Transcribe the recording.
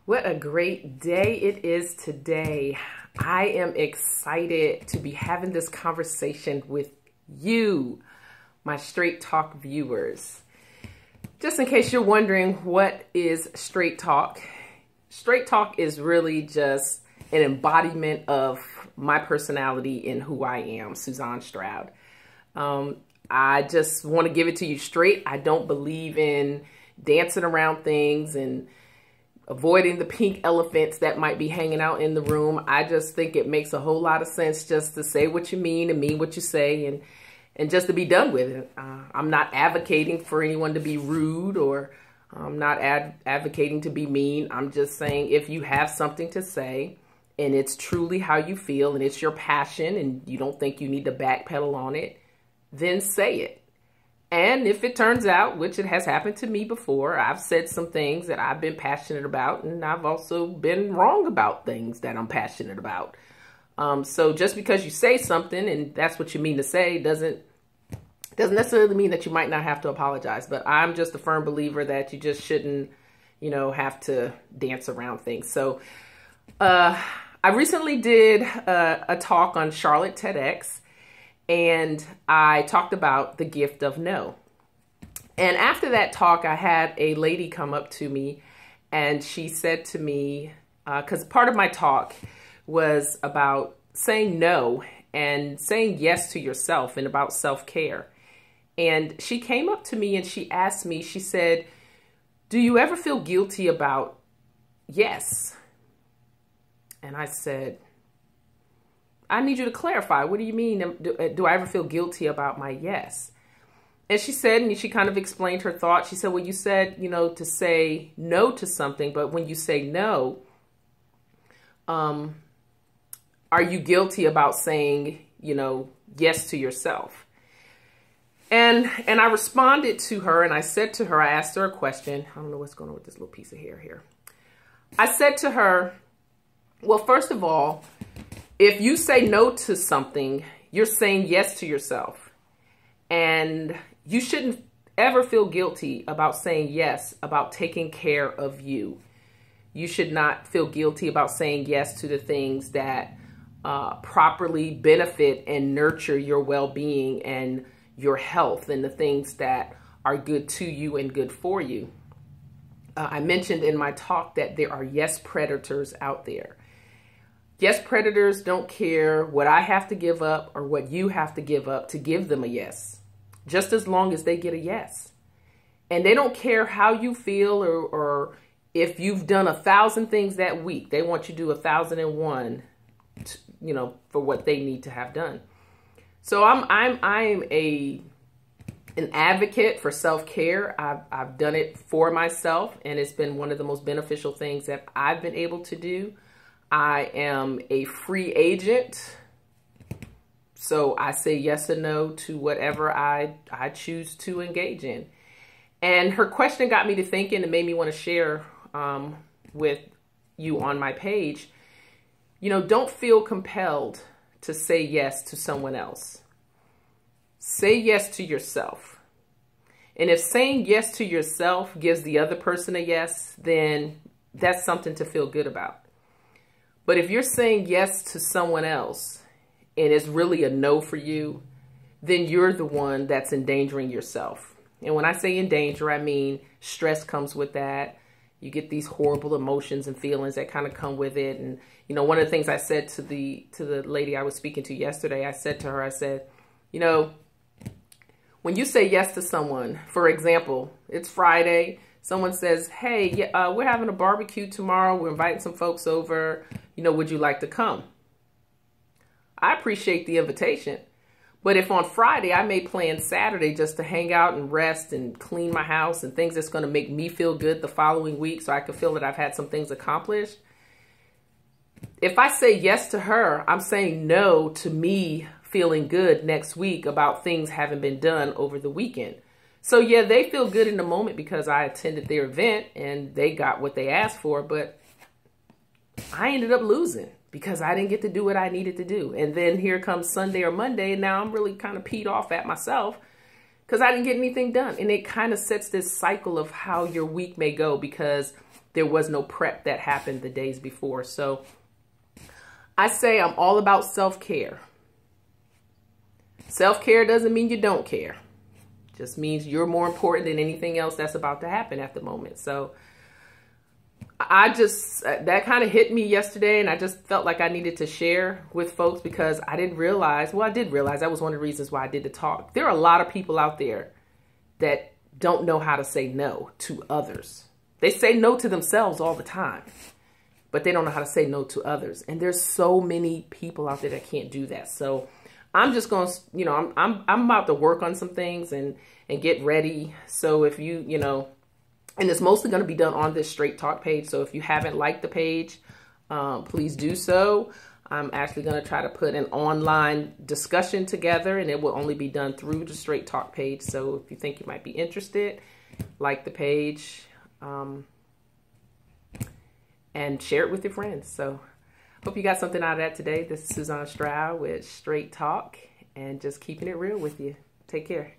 What a great day it is today. I am excited to be having this conversation with you, my Straight Talk viewers. Just in case you're wondering, what is Straight Talk? Straight Talk is really just an embodiment of my personality and who I am, Suzanne Stroud. I just want to give it to you straight. I don't believe in dancing around things and avoiding the pink elephants that might be hanging out in the room. I just think it makes a whole lot of sense just to say what you mean and mean what you say and just to be done with it. I'm not advocating for anyone to be rude, or I'm not advocating to be mean. I'm just saying if you have something to say and it's truly how you feel and it's your passion and you don't think you need to backpedal on it, then say it. And if it turns out, which it has happened to me before, I've said some things that I've been passionate about, and I've also been wrong about things that I'm passionate about. So just because you say something and that's what you mean to say doesn't necessarily mean that you might not have to apologize. But I'm just a firm believer that you just shouldn't, have to dance around things. So I recently did a talk on Charlotte TEDx. And I talked about the gift of no. And after that talk, I had a lady come up to me and she said to me, because part of my talk was about saying no and saying yes to yourself and about self-care. And she came up to me and she asked me, she said, "Do you ever feel guilty about yes?" And I said, "I need you to clarify. What do you mean? Do I ever feel guilty about my yes?" And she said, and she kind of explained her thought. She said, "Well, you said, to say no to something, but when you say no, are you guilty about saying, yes to yourself?" And I responded to her and I said to her, I asked her a question. I don't know what's going on with this little piece of hair here. I said to her, well, first of all, if you say no to something, you're saying yes to yourself. And you shouldn't ever feel guilty about saying yes, about taking care of you. You should not feel guilty about saying yes to the things that properly benefit and nurture your well-being and your health and the things that are good to you and good for you. I mentioned in my talk that there are yes predators out there. Yes predators don't care what I have to give up or what you have to give up to give them a yes, just as long as they get a yes. And they don't care how you feel or if you've done 1,000 things that week. They want you to do 1,001, for what they need to have done. So I'm an advocate for self-care. I've done it for myself, and it's been one of the most beneficial things that I've been able to do. I am a free agent, so I say yes or no to whatever I choose to engage in. And her question got me to thinking and made me want to share with you on my page. Don't feel compelled to say yes to someone else. Say yes to yourself. And if saying yes to yourself gives the other person a yes, then that's something to feel good about. But if you're saying yes to someone else and it's really a no for you, then you're the one that's endangering yourself. And when I say in danger, I mean stress comes with that. You get these horrible emotions and feelings that kind of come with it. And, one of the things I said to the lady I was speaking to yesterday, I said to her, I said, when you say yes to someone, for example, it's Friday, someone says, "Hey, we're having a barbecue tomorrow. We're inviting some folks over. Would you like to come?" I appreciate the invitation. But if on Friday I may plan Saturday just to hang out and rest and clean my house and things that's going to make me feel good the following week so I can feel that I've had some things accomplished. If I say yes to her, I'm saying no to me feeling good next week about things having been done over the weekend. So yeah, they feel good in the moment because I attended their event and they got what they asked for, but I ended up losing because I didn't get to do what I needed to do. And then here comes Sunday or Monday, and now I'm really kind of peed off at myself because I didn't get anything done. And it kind of sets this cycle of how your week may go because there was no prep that happened the days before. So I say I'm all about self-care. Self-care doesn't mean you don't care. It just means you're more important than anything else that's about to happen at the moment. So that kind of hit me yesterday, and I just felt like I needed to share with folks because I didn't realize, well, I did realize that was one of the reasons why I did the talk. There are a lot of people out there that don't know how to say no to others. They say no to themselves all the time, but they don't know how to say no to others. And there's so many people out there that can't do that. So I'm just going to, you know, I'm about to work on some things and get ready. So if you know, and it's mostly going to be done on this Straight Talk page. So if you haven't liked the page, please do so. I'm actually going to try to put an online discussion together, and it will only be done through the Straight Talk page. So if you think you might be interested, like the page, and share it with your friends. So hope you got something out of that today. This is Suzanne Stroud with Straight Talk, and just keeping it real with you. Take care.